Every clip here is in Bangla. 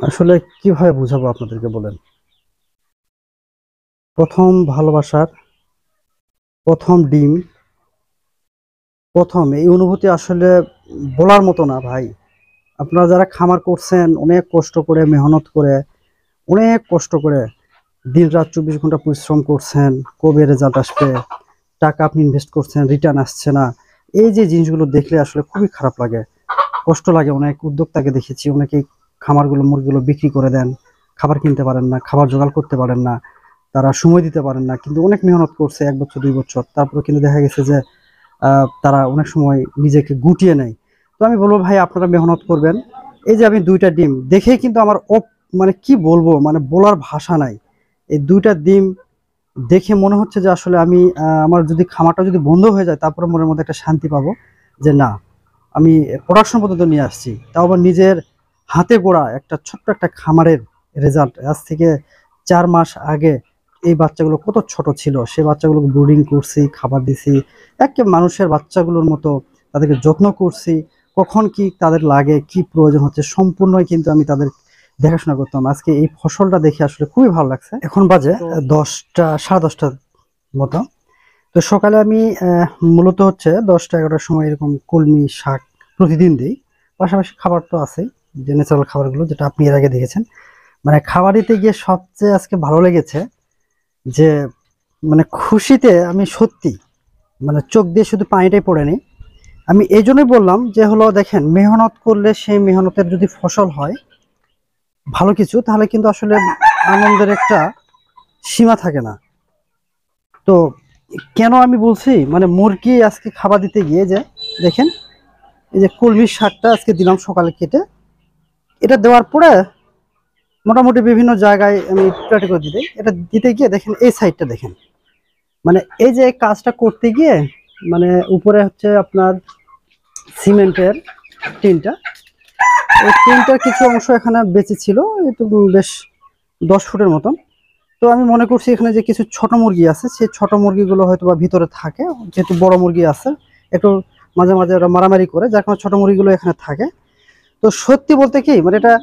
আসলে কিভাবে বুঝাবো আপনাদেরকে বলেন? প্রথম ভালোবাসার প্রথম ডিম, প্রথম এই অনুভূতি আসলে বলার মতো না ভাই। আপনারা যারা খামার করছেন অনেক কষ্ট করে, মেহনত করে, অনেক কষ্ট করে দিনরাত ২৪ ঘন্টা পরিশ্রম করছেন। কবে রেজাল্ট আসবে? টাকা আপনি ইনভেস্ট করছেন, রিটার্ন আসছে না। এই যে জিনিসগুলো দেখলে আসলে খুবই খারাপ লাগে, কষ্ট লাগে। অনেক উদ্যোক্তাকে দেখেছি, অনেকেই খামারগুলো, মুরগিগুলো বিক্রি করে দেন। খাবার কিনতে পারেন না, খাবার জোগাড় করতে পারেন না। তারা সময় দিতে পারেন না। কিন্তু অনেক মেহনত করছে ১ বছর ২ বছর। তারপরেও কিন্তু দেখা গেছে যে তারা অনেক সময় নিজেকে গুটিয়ে নেয়। তো আমি বলব ভাই আপনারা মেহনত করবেন। এই যে আমি ২ টা ডিম দেখেই কিন্তু আমার মানে কি বলবো? মানে বলার ভাষা নাই। এই ২ টা ডিম দেখে মনে হচ্ছে যে আসলে আমি আমার যদি খামারটা যদি বন্ধ হয়ে যায় তারপরে মনের মধ্যে একটা শান্তি পাবো যে না, আমি প্রোডাকশন পর্যন্ত নিয়ে আসছি। তাও আবার নিজের হাতে গড়া একটা ছোট্ট একটা খামারের রেজাল্ট। আজ থেকে ৪ মাস আগে এই বাচ্চাগুলো কত ছোট ছিল। সেই বাচ্চাগুলোকে ব্রুডিং করছি, খাবার দিছি। একে মানুষের বাচ্চাগুলোর মতো তাদেরকে যত্ন করছি। কখন কি তাদের লাগে, কি প্রয়োজন হচ্ছে সম্পূর্ণই কিন্তু আমি তাদের দেখাশোনা করতাম। আজকে এই ফসলটা দেখে আসলে খুবই ভালো লাগছে। এখন বাজে ১০টা ১০:৩০ মতো। তো সকালে আমি মূলত হচ্ছে ১০টা ১১টার সময় এরকম কলমি শাক প্রতিদিন দিই। পাশাপাশি খাবার তো আছেই, যে ন্যাচারাল খাবারগুলো যেটা আপনি এর আগে দেখেছেন। মানে খাবার দিতে গিয়ে সবচেয়ে আজকে ভালো লেগেছে যে মানে খুশিতে আমি সত্যি মানে চোখ দিয়ে শুধু পানিটাই পড়েনি। আমি এইজন্যই বললাম যে হলো দেখেন, মেহনত করলে সেই মেহনতের যদি ফসল হয় ভালো কিছু, তাহলে কিন্তু আসলে আনন্দের একটা সীমা থাকে না। তো কেন আমি বলছি, মানে মুরগি আজকে খাবার দিতে গিয়ে যে দেখেন, এই যে কলমির শাকটা আজকে দিলাম সকালে কেটে, এটা দেওয়ার পরে মোটামুটি বিভিন্ন জায়গায় আমি প্লেটে করে দিই। এটা দিতে গিয়ে দেখেন এই সাইডটা দেখেন, মানে এই যে কাজটা করতে গিয়ে মানে উপরে হচ্ছে আপনার সিমেন্টের টিনটা, এই টিনটার কিছু অংশ এখানে বেঁচে ছিল, একটু বেশ ১০ ফুটের মতন। তো আমি মনে করছি এখানে যে কিছু ছোট মুরগি আছে, সেই ছোট মুরগিগুলো হয়তো বা ভিতরে থাকে, যেহেতু বড় মুরগি আছে একটু মাঝে মাঝে ওরা মারামারি করে, যার কারণে ছোট মুরগিগুলো এখানে থাকে। তো সত্যি বলতে কি মানে এটা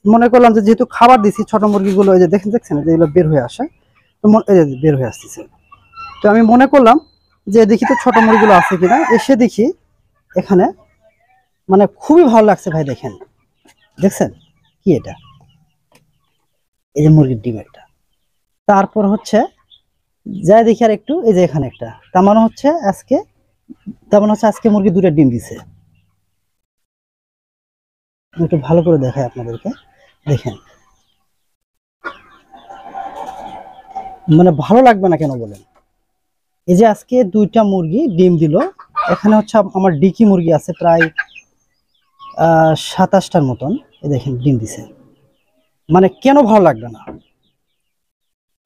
মনে করলাম যে যেহেতু খাবার দিছি ছোট মুরগিগুলো, এই যে দেখছেন যে এগুলো বের হয়ে আসে, তো এই যে বের হয়ে আসতেছে। তো আমি মনে করলাম যে দেখি তো ছোট মুরগিগুলো আছে কিনা, এসে দেখি এখানে মানে খুবই ভালো লাগছে ভাই। দেখেন, দেখছেন কি এটা? এই যে মুরগির ডিম একটা। তারপর হচ্ছে যাই দেখি আর একটু, এই যে এখানে একটা, তার মানে হচ্ছে আজকে মুরগি ২টা ডিম দিছে। একটু ভালো করে দেখাই আপনাদেরকে, দেখেন। মানে ভালো লাগবে না কেন বলেন? এই যে আজকে ২টা মুরগি ডিম দিল। এখানে হচ্ছে আমার ডিকি মুরগি আছে প্রায় ২৭টার মতন। এই দেখেন ডিম দিছে। মানে কেন ভালো লাগবে না?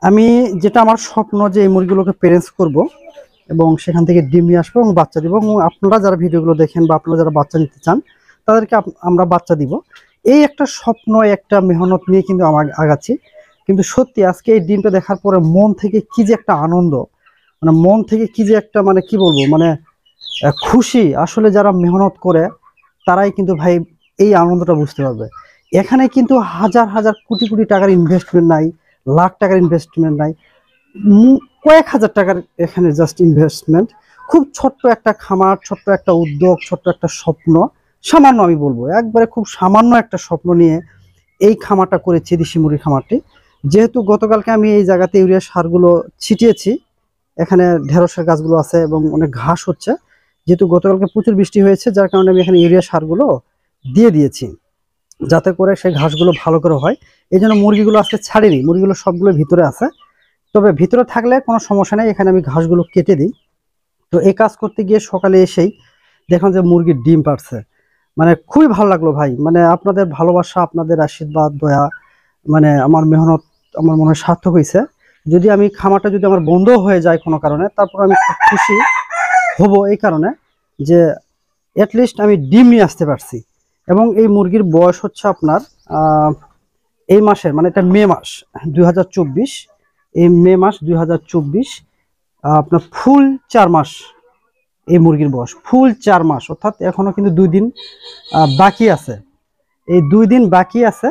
আমি যেটা আমার স্বপ্ন যে এই মুরগিগুলোকে প্যারেন্টস করব এবং সেখান থেকে ডিম নিয়ে আসবো এবং বাচ্চা দিব, এবং আপনারা যারা ভিডিওগুলো দেখেন বা আপনারা যারা বাচ্চা নিতে চান তাদেরকে আমরা বাচ্চা দিব। এই একটা স্বপ্ন, একটা মেহনত নিয়ে কিন্তু আমরা আগাচ্ছি। কিন্তু সত্যি আজকে এই ডিমটা দেখার পরে মন থেকে কি যে একটা আনন্দ, মানে মন থেকে কি যে একটা মানে কি বলবো, মানে খুশি। আসলে যারা মেহনত করে তারাই কিন্তু ভাই এই আনন্দটা বুঝতে পারবে। এখানে কিন্তু হাজার হাজার কোটি কোটি টাকার ইনভেস্টমেন্ট নাই, লাখ টাকার ইনভেস্টমেন্ট নাই, কয়েক হাজার টাকার এখানে জাস্ট ইনভেস্টমেন্ট। খুব ছোট্ট একটা খামার, ছোট্ট একটা উদ্যোগ, ছোট্ট একটা স্বপ্ন, সামান্য, আমি বলবো একবারে খুব সামান্য একটা স্বপ্ন নিয়ে এই খামারটা করেছি, দেশি মুরগির খামারটি। যেহেতু গতকালকে আমি এই জায়গাতে ইউরিয়া সারগুলো ছিটিয়েছি, এখানে ঢেঁড়সের গাছগুলো আছে এবং অনেক ঘাস হচ্ছে। যেহেতু গতকালকে প্রচুর বৃষ্টি হয়েছে, যার কারণে আমি এখানে ইউরিয়া সারগুলো দিয়ে দিয়েছি যাতে করে সেই ঘাসগুলো ভালো করে হয়। এই জন্য মুরগিগুলো আজকে ছাড়িনি, মুরগিগুলো সবগুলো ভিতরে আছে। তবে ভিতরে থাকলে কোনো সমস্যা নেই, এখানে আমি ঘাসগুলো কেটে দিই। তো এই কাজ করতে গিয়ে সকালে এসেই দেখলাম যে মুরগির ডিম পাড়ছে। মানে খুবই ভালো লাগলো ভাই। মানে আপনাদের ভালোবাসা, আপনাদের আশীর্বাদ, দয়া, মানে আমার মেহনত আমার মনে হয় সার্থক হয়েছে। যদি আমি খামারটা যদি আমার বন্ধ হয়ে যায় কোনো কারণে, তারপর আমি খুব খুশি হব এই কারণে যে অ্যাটলিস্ট আমি ডিম নিয়ে আসতে পারছি। এবং এই মুরগির বয়স হচ্ছে আপনার এই মাসের, মানে এটা মে মাস ২০২৪, এই মে মাস ২০২৪ আপনার ফুল ৪ মাস এই মুরগির বয়স, ফুল ৪ মাস। অর্থাৎ এখনো কিন্তু ২ দিন বাকি আছে। এই ২ দিন বাকি আছে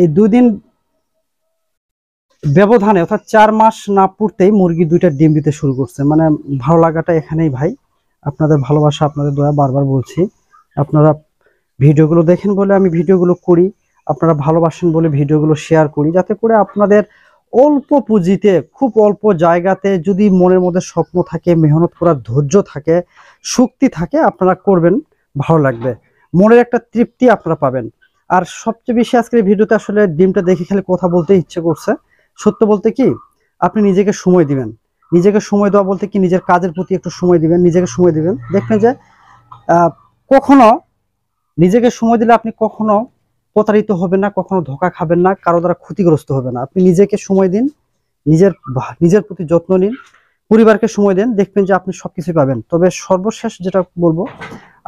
এই 2 দিন ব্যবধানে অর্থাৎ 4 মাস না পুরতেই মুরগি 2টা ডিম দিতে শুরু করছে। মানে ভালো লাগাটা এখানেই ভাই, আপনাদের ভালোবাসা, আপনাদের দয়া, বারবার বলছি। আপনারা ভিডিওগুলো দেখেন বলে আমি ভিডিওগুলো করি, আপনারা ভালোবাসেন বলে ভিডিওগুলো শেয়ার করি, যাতে করে আপনাদের অল্প পুঁজিতে, খুব অল্প জায়গাতে যদি মনের মধ্যে স্বপ্ন থাকে, মেহনত করার ধৈর্য থাকে, শক্তি থাকে, আপনারা করবেন, ভালো লাগবে, মনের একটা তৃপ্তি আপনারা পাবেন। আর সবচেয়ে বেশি আজকের ভিডিওতে আসলে ডিমটা দেখে খালি কথা বলতে ইচ্ছে করছে। সত্য বলতে কি, আপনি নিজেকে সময় দিবেন। নিজেকে সময় দেওয়া বলতে কি, নিজের কাজের প্রতি একটু সময় দিবেন, নিজেকে সময় দিবেন। দেখবেন যে কখনো নিজেকে সময় দিলে আপনি কখনো প্রতারিত হবেন না, কখনো ধোঁকা খাবেন না, কারো দ্বারা ক্ষতিগ্রস্ত হবে না। আপনি নিজেকে সময় দিন, নিজের প্রতি যত্ন নিন, পরিবারকে সময় দেন, দেখবেন যে আপনি সবকিছু পাবেন। তবে সর্বশেষ যেটা বলবো,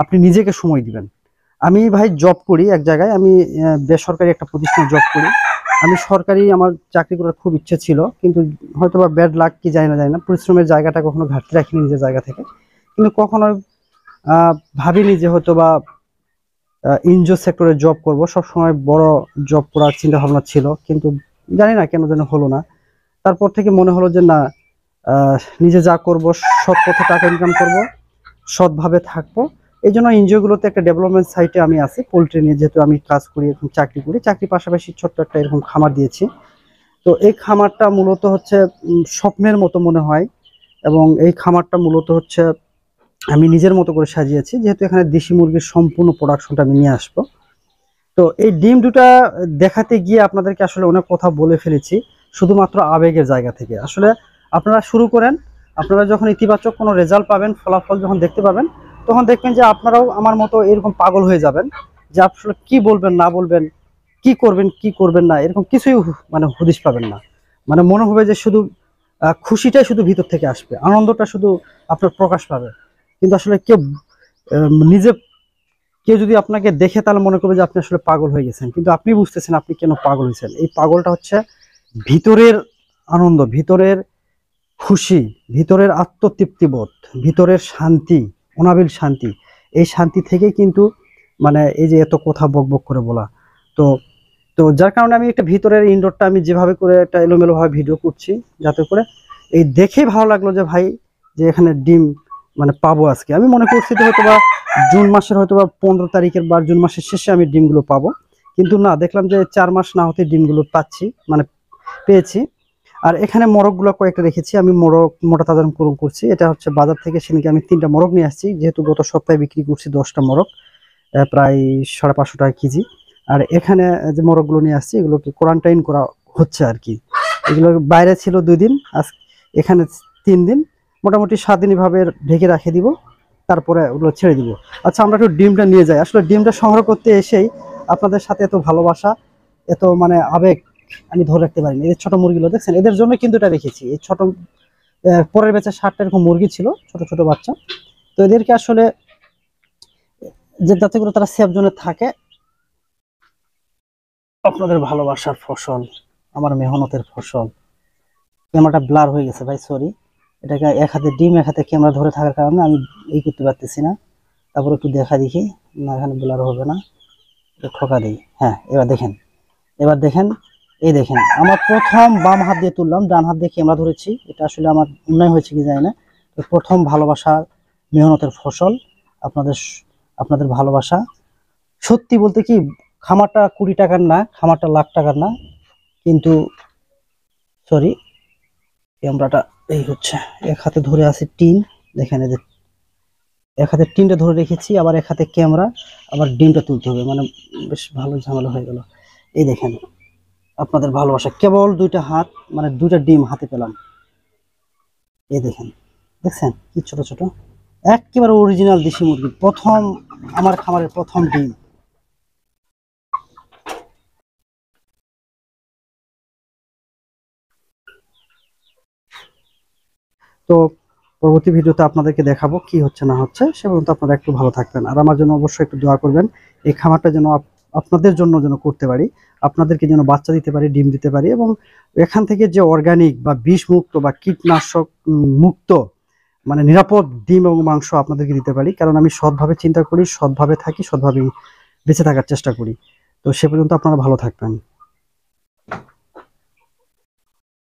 আপনি নিজেকে সময় দিবেন। আমি ভাই জব করি এক জায়গায়, আমি বেসরকারি একটা প্রতিষ্ঠানে জব করি। আমি সরকারি আমার চাকরি করার খুব ইচ্ছে ছিল, কিন্তু হয়তো বা ব্যাড লাক কি জানি না, পরিশ্রমের জায়গাটা কখনো ঘাটতি রাখিনি নিজের জায়গা থেকে। কিন্তু কখনো ভাবিনি যে হয়তো বা এনজিও সেক্টরে জব করব। সবসময় বড় জব করার চিন্তা ভাবনা ছিল, কিন্তু জানি না কেন যেন হলো না। তারপর থেকে মনে হলো যে না, নিজে যা করব, সৎ পথে টাকা ইনকাম করব, সৎভাবে থাকবো। এই জন্য এনজিওগুলোতে একটা ডেভেলপমেন্ট সাইটে আমি আছি, পোলট্রি নিয়ে, যেহেতু আমি কাজ করি, এখন চাকরি করি, চাকরির পাশাপাশি ছোট্ট একটা এরকম খামার দিয়েছি। তো এই খামারটা মূলত হচ্ছে স্বপ্নের মতো মনে হয়, এবং এই খামারটা মূলত হচ্ছে আমি নিজের মতো করে সাজিয়েছি, যেহেতু এখানে দেশি মুরগির সম্পূর্ণ প্রোডাকশনটা আমি নিয়ে আসবো। তো এই ডিম দুটা দেখাতে গিয়ে আপনাদেরকে আসলে অনেক কথা বলে ফেলেছি, শুধুমাত্র আবেগের জায়গা থেকে। আসলে আপনারা শুরু করেন, আপনারা যখন ইতিবাচক কোনো রেজাল্ট পাবেন, ফলাফল যখন দেখতে পাবেন, তখন দেখবেন যে আপনারাও আমার মতো এরকম পাগল হয়ে যাবেন, যে আসলে কি বলবেন না বলবেন, কি করবেন কি করবেন না, এরকম কিছুই মানে হদিশ পাবেন না। মানে মনে হবে যে শুধু খুশিটাই শুধু ভিতর থেকে আসবে, আনন্দটা শুধু আপনার প্রকাশ পাবে। কিন্তু আসলে কেউ নিজে, কেউ যদি আপনাকে দেখে তাহলে মনে করবে যে আপনি আসলে পাগল হয়ে গেছেন, কিন্তু আপনি বুঝতেছেন আপনি কেন পাগল হয়েছেন। এই পাগলটা হচ্ছে ভিতরের আনন্দ, ভিতরের খুশি, ভিতরের আত্মতৃপ্তিবোধ, ভিতরের শান্তি, অনাবিল শান্তি। এই শান্তি থেকেই কিন্তু মানে এই যে এত কথা বকবক করে বলা। তো তো যার কারণে আমি একটা ভিতরের ইনডোরটা আমি যেভাবে করে একটা এলোমেলো ভাবে ভিডিও করছি, যাতে করে এই দেখেই ভালো লাগলো যে ভাই, যে এখানে ডিম মানে পাবো আজকে। আমি মনে করছি যে হয়তো বা জুন মাসের হয়তো বা 15 তারিখের বা জুন মাসের শেষে আমি ডিমগুলো পাবো, কিন্তু না, দেখলাম যে 4 মাস না হতে ডিমগুলো পাচ্ছি, মানে পেয়েছি। আর এখানে মোরগগুলো কয়েকটা রেখেছি, আমি মোরগ মোটা তাজাকরণ করছি। এটা হচ্ছে বাজার থেকে সেদিকে আমি 3টা মোরগ নিয়ে আসছি, যেহেতু গত সপ্তাহে বিক্রি করছি 10টা মোরগ, প্রায় 550 টাকা কেজি। আর এখানে যে মোরগগুলো নিয়ে আসছি, এগুলোকে কোয়ারেন্টাইন করা হচ্ছে আর কি। এগুলো বাইরে ছিল 2 দিন, আজ এখানে 3 দিন, মোটামুটি 7 দিন এভাবে ঢেকে রেখে দিব, তারপরে ওগুলো ছেড়ে দিব। আচ্ছা, আমরা একটু ডিমটা নিয়ে যাই। আসলে ডিমটা সংগ্রহ করতে এসেই আপনাদের সাথে এত ভালোবাসা, এত মানে আবেগ আমি ধরে রাখতে পারিনি। এই ছোট মুরগিগুলো দেখছেন, এদের জন্য কিন্তু এটা রেখেছি। এই ছোট পরের বেচে 60টা এরকম মুরগি ছিল, ছোট ছোট বাচ্চা। তো এদেরকে আসলে যে যাতে করে তারা সেফ জোনে থাকে। আপনাদের ভালোবাসার ফসল, আমার মেহনতের ফসল। ক্যামেরাটা ব্লার হয়ে গেছে ভাই, সরি। এটাকে এক হাতে ডিম, এক হাতে ক্যামেরা ধরে থাকার কারণে আমি এই করতে পারতেছি না। তারপর একটু দেখা দেখি, না এখানে ব্লার হবে না, ঠোকা দিই। হ্যাঁ, এবার দেখেন, এবার দেখেন, এই দেখেন, আমার প্রথম বাম হাত দিয়ে তুললাম, ডান হাত দিয়ে ক্যামেরা ধরেছি। এটা আসলে আমার অন্যায় হয়েছে কি জানি না। তো প্রথম ভালোবাসার মেহনতের ফসল, আপনাদের আপনাদের ভালোবাসা। সত্যি বলতে কি, খামারটা 20 টাকার না, খামারটা লাখ টাকার না, কিন্তু সরি, ক্যামেরাটা এই হচ্ছে, এক হাতে ধরে আছে টিন। দেখেন, এই যে এক হাতে টিনটা ধরে রেখেছি, আবার এক হাতে ক্যামেরা, আবার ডিমটা তুলতে হবে, মানে বেশ ভালো ঝামেলা হয়ে গেল। এই দেখেন, আপনাদের ভালোবাসা, কেবল 2টা হাত, মানে 2টা ডিম হাতে পেলাম। এই দেখেন, দেখছেন কি ছোট ছোট, একেবারে অরিজিনাল দেশি মুরগি, প্রথম আমার খামারের প্রথম ডিম। তো পরবর্তী ভিডিওতে আপনাদেরকে দেখাবো কি হচ্ছে না হচ্ছে। সে পর্যন্ত আপনারা একটু ভালো থাকবেন, আর আমার জন্য অবশ্যই একটু দোয়া করবেন। এই খামারটা যেন আপনাদের জন্য যেন করতে পারি, আপনাদেরকে যেন বাচ্চা দিতে পারি, ডিম দিতে পারি, এবং এখান থেকে যে অর্গানিক বা বিষ মুক্ত বা কীটনাশক মুক্ত মানে নিরাপদ ডিম এবং মাংস আপনাদেরকে দিতে পারি। কারণ আমি সৎভাবে চিন্তা করি, সৎভাবে থাকি, সৎভাবে বেঁচে থাকার চেষ্টা করি। তো সে পর্যন্ত আপনারা ভালো থাকবেন।